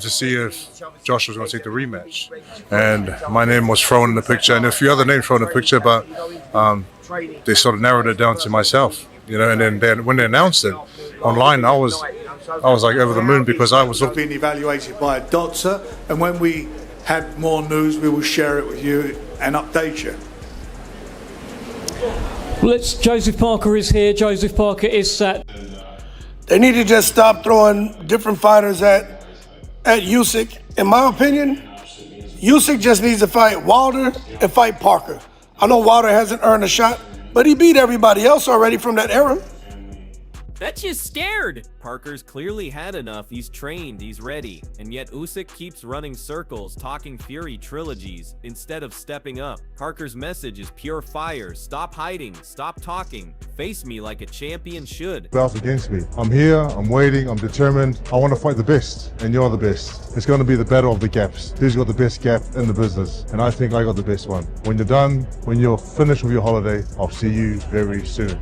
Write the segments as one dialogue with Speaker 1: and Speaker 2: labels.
Speaker 1: to see if Josh was going to take the rematch, and my name was thrown in the picture, and a few other names thrown in the picture, but they sort of narrowed it down to myself, and then when they announced it online, I was like over the moon because I was
Speaker 2: being evaluated by a doctor, and when we have more news, we will share it with you and update you.
Speaker 3: Joseph Parker is here. Joseph Parker is sat.
Speaker 4: They need to just stop throwing different fighters at Usyk. In my opinion, Usyk just needs to fight Wilder and fight Parker. I know Wilder hasn't earned a shot, but he beat everybody else already from that era.
Speaker 5: That's just scared. Parker's clearly had enough. He's trained, he's ready. And yet Usyk keeps running circles, talking Fury trilogies, instead of stepping up. Parker's message is pure fire. Stop hiding, stop talking. Face me like a champion should.
Speaker 1: Belt's against me. I'm here, I'm waiting, I'm determined. I want to fight the best, and you're the best. It's going to be the battle of the gaps. Who's got the best gap in the business? And I think I got the best one. When you're done, when you're finished with your holiday, I'll see you very soon.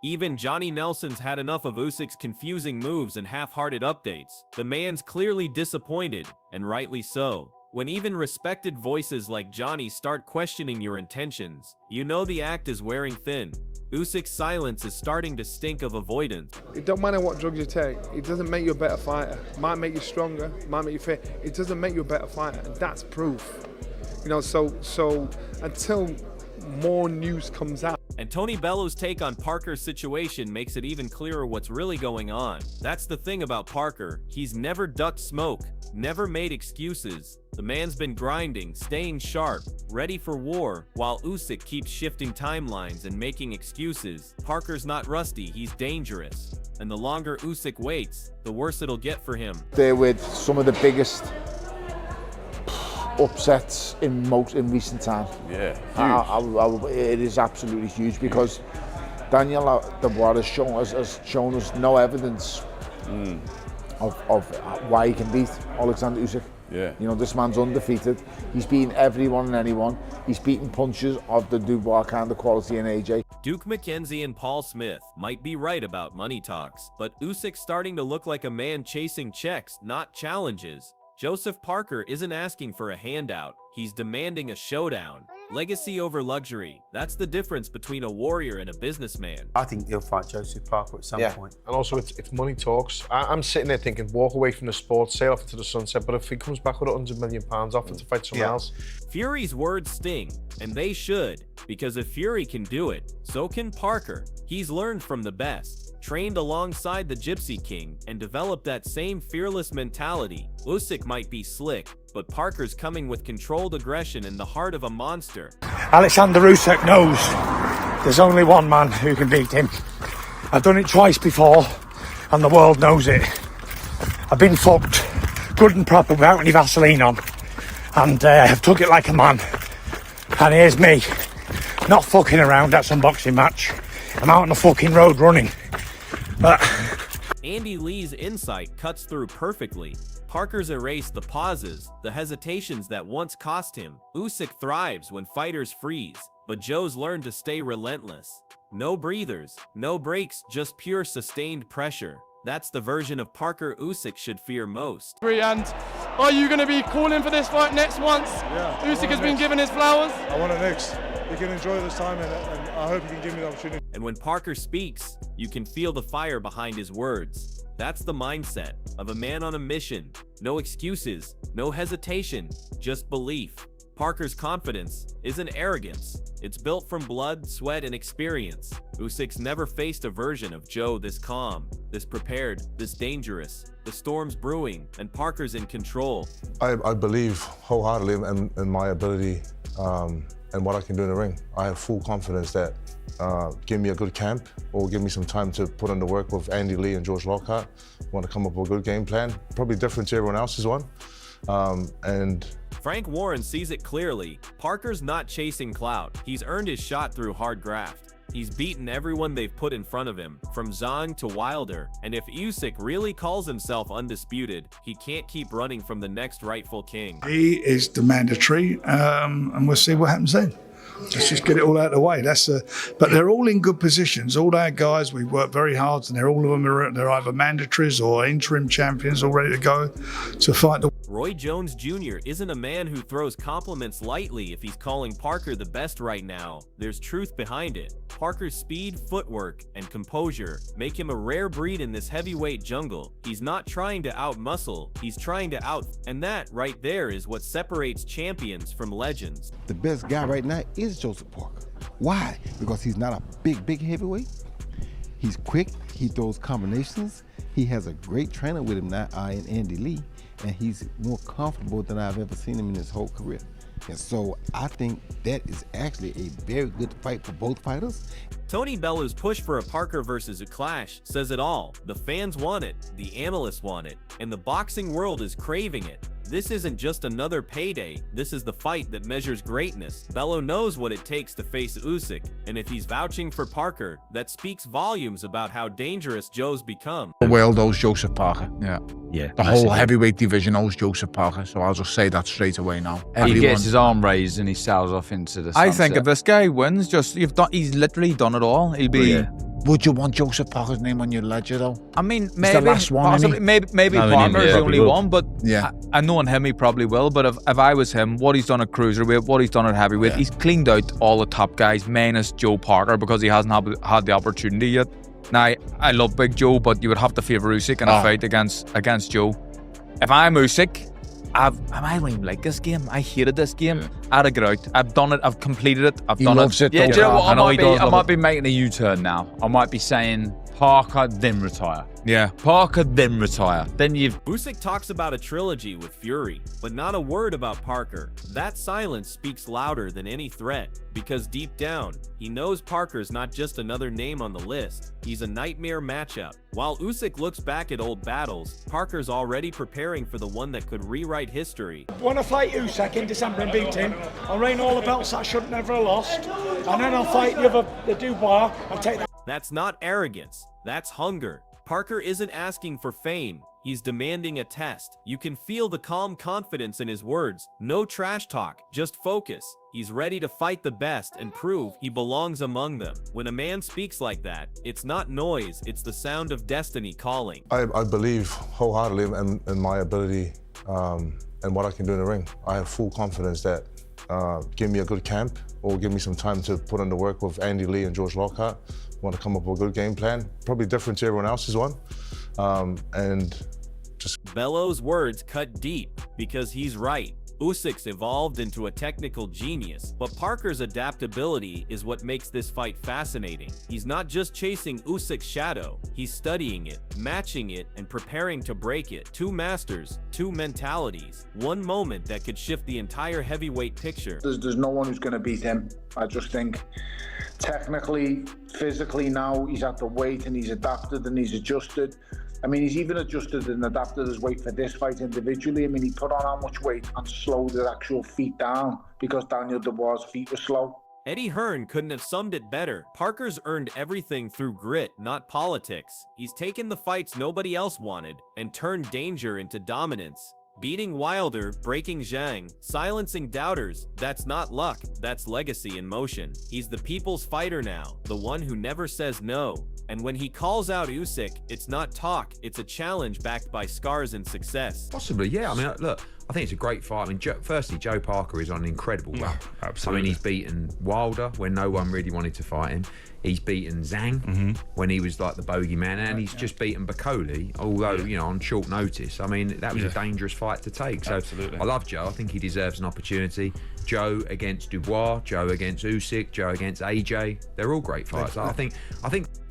Speaker 5: Even Johnny Nelson's had enough of Usyk's confusing moves and half-hearted updates. The man's clearly disappointed, and rightly so. When even respected voices like Johnny start questioning your intentions, you know the act is wearing thin. Usyk's silence is starting to stink of avoidance.
Speaker 6: It don't matter what drugs you take, it doesn't make you a better fighter. Might make you stronger, might make you fit. It doesn't make you a better fighter, and that's proof. So until more news comes out.
Speaker 5: And Tony Bello's take on Parker's situation makes it even clearer what's really going on. That's the thing about Parker. He's never ducked smoke, never made excuses. The man's been grinding, staying sharp, ready for war, while Usyk keeps shifting timelines and making excuses. Parker's not rusty, he's dangerous. And the longer Usyk waits, the worse it'll get for him.
Speaker 7: They're with some of the biggest upsets in recent time.
Speaker 8: Yeah, huge.
Speaker 7: It is absolutely huge because Daniel Dubois has shown us no evidence of why he can beat Oleksandr Usyk.
Speaker 8: Yeah.
Speaker 7: This man's undefeated. He's beaten everyone and anyone. He's beaten punches of the Dubois kind of quality in AJ.
Speaker 5: Duke McKenzie and Paul Smith might be right about money talks, but Usyk's starting to look like a man chasing checks, not challenges. Joseph Parker isn't asking for a handout, he's demanding a showdown. Legacy over luxury, that's the difference between a warrior and a businessman.
Speaker 9: I think he'll fight Joseph Parker at some point.
Speaker 10: And also it's money talks. I'm sitting there thinking, walk away from the sport, sail off into the sunset, but if he comes back with £100 million, offer to fight someone else.
Speaker 5: Fury's words sting, and they should, because if Fury can do it, so can Parker. He's learned from the best, trained alongside the Gypsy King, and developed that same fearless mentality. Usyk might be slick, but Parker's coming with controlled aggression in the heart of a monster.
Speaker 4: Oleksandr Usyk knows there's only one man who can beat him. I've done it twice before, and the world knows it. I've been fucked good and proper without any Vaseline on, and I've took it like a man. And here's me, not fucking around at some boxing match. I'm out on the fucking road running.
Speaker 5: Andy Lee's insight cuts through perfectly. Parker's erased the pauses, the hesitations that once cost him. Usyk thrives when fighters freeze, but Joe's learned to stay relentless. No breathers, no breaks, just pure sustained pressure. That's the version of Parker Usyk should fear most.
Speaker 11: And are you going to be calling for this fight next once Usyk has been given his flowers?
Speaker 1: I want it next. You can enjoy this time, and I hope you can give me the opportunity.
Speaker 5: And when Parker speaks, you can feel the fire behind his words. That's the mindset of a man on a mission. No excuses, no hesitation, just belief. Parker's confidence isn't arrogance. It's built from blood, sweat, and experience. Usyk's never faced a version of Joe this calm, this prepared, this dangerous. The storm's brewing, and Parker's in control.
Speaker 1: I believe wholeheartedly in my ability and what I can do in the ring. I have full confidence that give me a good camp or give me some time to put in the work with Andy Lee and George Lockhart. I want to come up with a good game plan, probably different to everyone else's one. And
Speaker 5: Frank Warren sees it clearly. Parker's not chasing clout. He's earned his shot through hard graft. He's beaten everyone they've put in front of him, from Zhang to Wilder. And if Usyk really calls himself undisputed, he can't keep running from the next rightful king.
Speaker 2: He is the mandatory, and we'll see what happens then. Let's just get it all out of the way. But they're all in good positions. All our guys, we work very hard, and all of them they're either mandatories or interim champions, all ready to go to fight the.
Speaker 5: Roy Jones Jr. isn't a man who throws compliments lightly if he's calling Parker the best right now. There's truth behind it. Parker's speed, footwork, and composure make him a rare breed in this heavyweight jungle. He's not trying to out-muscle, he's trying to out, and that right there is what separates champions from legends.
Speaker 12: The best guy right now is Joseph Parker. Why? Because he's not a big heavyweight. He's quick, he throws combinations, he has a great trainer with him now, in Andy Lee, and he's more comfortable than I've ever seen him in his whole career. And so I think that is actually a very good fight for both fighters.
Speaker 5: Tony Bellew's push for a Parker versus a clash says it all. The fans want it, the analysts want it, and the boxing world is craving it. This isn't just another payday, this is the fight that measures greatness. Bellew knows what it takes to face Usyk, and if he's vouching for Parker, that speaks volumes about how dangerous Joe's become.
Speaker 7: The world owes Joseph Parker.
Speaker 13: Yeah.
Speaker 7: The whole heavyweight division owes Joseph Parker, so I'll just say that straight away now.
Speaker 13: He gets his arm raised and he sails off into the sunset.
Speaker 14: I think if this guy wins, he's literally done it all. He'll be.
Speaker 7: Would you want Joseph Parker's name on your ledger, though?
Speaker 14: I mean,
Speaker 7: maybe the last one,
Speaker 14: possibly, maybe
Speaker 13: No,
Speaker 14: Parker is the only one, but
Speaker 7: yeah,
Speaker 14: I know on him he probably will. But if I was him, what he's done at cruiserweight, what he's done at heavyweight, he's cleaned out all the top guys, minus Joe Parker, because he hasn't had the opportunity yet. Now, I love Big Joe, but you would have to favour Usyk in a fight against Joe. If I'm Usyk, I don't even like this game. I hated this game. I had to get out. I've done it. I've completed it. I've done it.
Speaker 13: Yeah, do you know what? I might be making a U-turn now. I might be saying Parker, then retire.
Speaker 14: Yeah.
Speaker 13: Parker, then retire. Then you've...
Speaker 5: Usyk talks about a trilogy with Fury, but not a word about Parker. That silence speaks louder than any threat, because deep down, he knows Parker's not just another name on the list. He's a nightmare matchup. While Usyk looks back at old battles, Parker's already preparing for the one that could rewrite history.
Speaker 4: When I fight Usyk in December and beat him, I'll reign all the belts I should never have lost, and then I'll fight the Dubois and take that.
Speaker 5: That's not arrogance, that's hunger. Parker isn't asking for fame, he's demanding a test. You can feel the calm confidence in his words. No trash talk, just focus. He's ready to fight the best and prove he belongs among them. When a man speaks like that, it's not noise, it's the sound of destiny calling.
Speaker 1: I believe wholeheartedly in my ability and what I can do in the ring. I have full confidence that give me a good camp or give me some time to put in the work with Andy Lee and George Lockhart. Want to come up with a good game plan, probably different to everyone else's one, and just...
Speaker 5: Bellew's words cut deep, because he's right. Usyk's evolved into a technical genius, but Parker's adaptability is what makes this fight fascinating. He's not just chasing Usyk's shadow, he's studying it, matching it, and preparing to break it. Two masters, two mentalities, one moment that could shift the entire heavyweight picture.
Speaker 7: There's no one who's going to beat him. I just think technically, physically now, he's at the weight and he's adapted and he's adjusted. I mean, he's even adjusted and adapted his weight for this fight individually. I mean, he put on how much weight and slowed his actual feet down because Daniel Dubois' feet were slow.
Speaker 5: Eddie Hearn couldn't have summed it better. Parker's earned everything through grit, not politics. He's taken the fights nobody else wanted and turned danger into dominance. Beating Wilder, breaking Zhang, silencing doubters, that's not luck, that's legacy in motion. He's the people's fighter now, the one who never says no. And when he calls out Usyk, it's not talk, it's a challenge backed by scars and success.
Speaker 15: Possibly, yeah. I mean, look, I think it's a great fight. I mean, firstly, Joe Parker is on an incredible run.
Speaker 13: Absolutely.
Speaker 15: I mean, he's beaten Wilder when no one really wanted to fight him. He's beaten Zhang when he was like the bogeyman, and he's just beaten Bakoli, although, you know, on short notice. I mean, that was a dangerous fight to take. So I love Joe. I think he deserves an opportunity. Joe against Dubois, Joe against Usyk, Joe against AJ. They're all great fights. I think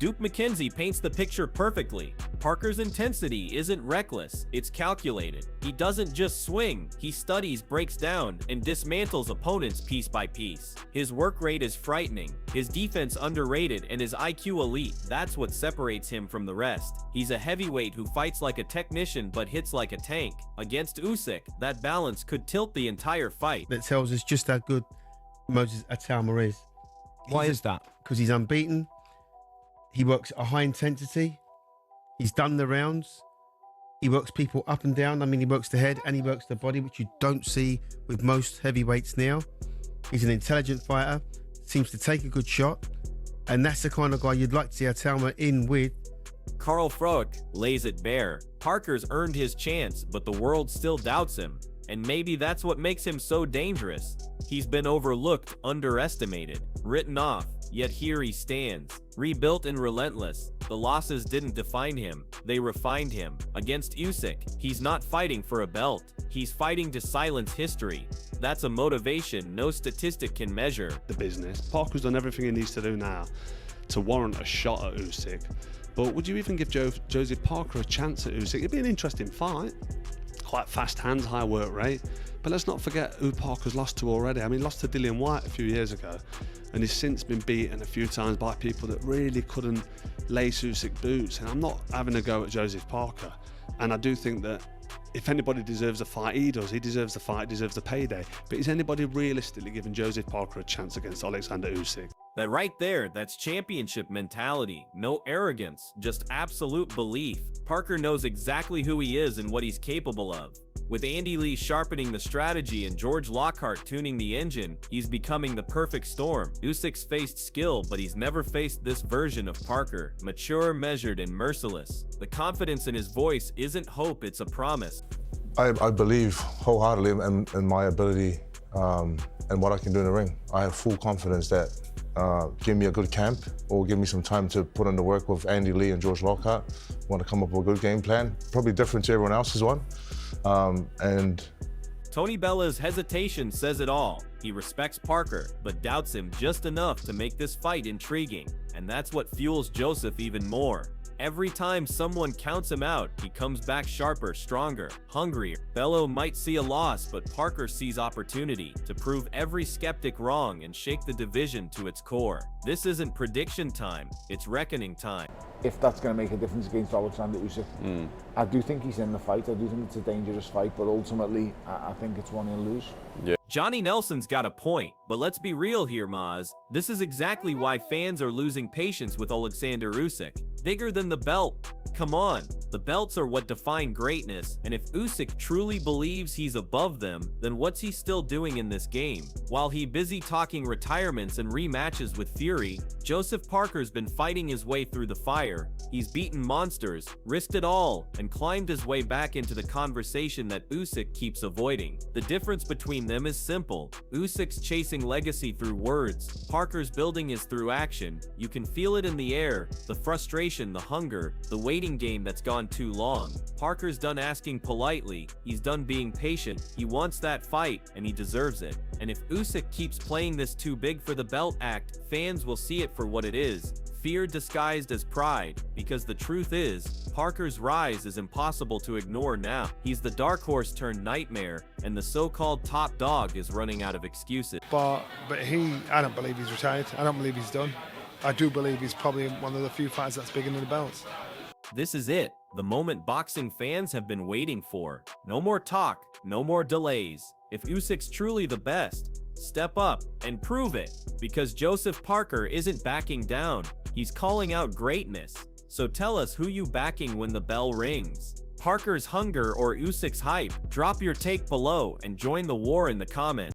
Speaker 5: Duke McKenzie paints the picture perfectly. Parker's intensity isn't reckless, it's calculated. He doesn't just swing, he studies, breaks down, and dismantles opponents piece by piece. His work rate is frightening, his defense underrated, and his IQ elite. That's what separates him from the rest. He's a heavyweight who fights like a technician but hits like a tank. Against Usyk, that balance could tilt the entire fight.
Speaker 16: That tells us just how good Moses Atalma is.
Speaker 13: Why is that?
Speaker 16: Because he's unbeaten. He works at a high intensity. He's done the rounds. He works people up and down. I mean, he works the head and he works the body, which you don't see with most heavyweights now. He's an intelligent fighter, seems to take a good shot, and that's the kind of guy you'd like to see a Talma in with.
Speaker 5: Carl Froeck lays it bare. Parker's earned his chance, but the world still doubts him. And maybe that's what makes him so dangerous. He's been overlooked, underestimated, written off, yet here he stands. Rebuilt and relentless, the losses didn't define him, they refined him. Against Usyk, he's not fighting for a belt, he's fighting to silence history. That's a motivation no statistic can measure.
Speaker 17: The business. Parker's done everything he needs to do now to warrant a shot at Usyk. But would you even give Joseph Parker a chance at Usyk? It'd be an interesting fight. Quite fast hands, high work rate. But let's not forget who Parker's lost to already. I mean, lost to Dillian Whyte a few years ago, and he's since been beaten a few times by people that really couldn't lace Usyk boots. And I'm not having a go at Joseph Parker. And I do think that if anybody deserves a fight, he does. He deserves the fight, deserves the payday. But is anybody realistically giving Joseph Parker a chance against Oleksandr Usyk?
Speaker 5: That right there, that's championship mentality. No arrogance, just absolute belief. Parker knows exactly who he is and what he's capable of. With Andy Lee sharpening the strategy and George Lockhart tuning the engine, he's becoming the perfect storm. Usyk's faced skill, but he's never faced this version of Parker. Mature, measured, and merciless. The confidence in his voice isn't hope, it's a promise.
Speaker 1: I believe wholeheartedly in my ability and what I can do in the ring. I have full confidence that give me a good camp or give me some time to put in the work with Andy Lee and George Lockhart. Want to come up with a good game plan, probably different to everyone else's one. And
Speaker 5: Tony Bella's hesitation says it all. He respects Parker, but doubts him just enough to make this fight intriguing. And that's what fuels Joseph even more. Every time someone counts him out, he comes back sharper, stronger, hungrier. Bello might see a loss, but Parker sees opportunity to prove every skeptic wrong and shake the division to its core. This isn't prediction time, it's reckoning time.
Speaker 7: If that's going to make a difference against Oleksandr Usyk, I do think he's in the fight. I do think it's a dangerous fight, but ultimately, I think it's one he'll lose.
Speaker 5: Yeah. Johnny Nelson's got a point, but let's be real here, Maz. This is exactly why fans are losing patience with Oleksandr Usyk. Bigger than the belt. Come on, the belts are what define greatness, and if Usyk truly believes he's above them, then what's he still doing in this game? While he's busy talking retirements and rematches with Fury, Joseph Parker's been fighting his way through the fire. He's beaten monsters, risked it all, and climbed his way back into the conversation that Usyk keeps avoiding. The difference between them is simple. Usyk's chasing legacy through words, Parker's building his through action. You can feel it in the air, the frustration, the hunger, the waiting game that's gone too long. Parker's done asking politely, he's done being patient, he wants that fight, and he deserves it. And if Usyk keeps playing this too big for the belt act, fans will see it for what it is. Fear disguised as pride, because the truth is, Parker's rise is impossible to ignore now. He's the dark horse turned nightmare, and the so-called top dog is running out of excuses.
Speaker 6: But I don't believe he's retired. I don't believe he's done. I do believe he's probably one of the few fighters that's bigger than the belts.
Speaker 5: This is it, the moment boxing fans have been waiting for. No more talk, no more delays. If Usyk's truly the best, step up and prove it, because Joseph Parker isn't backing down. He's calling out greatness. So tell us who you backing when the bell rings. Parker's hunger or Usyk's hype? Drop your take below and join the war in the comments.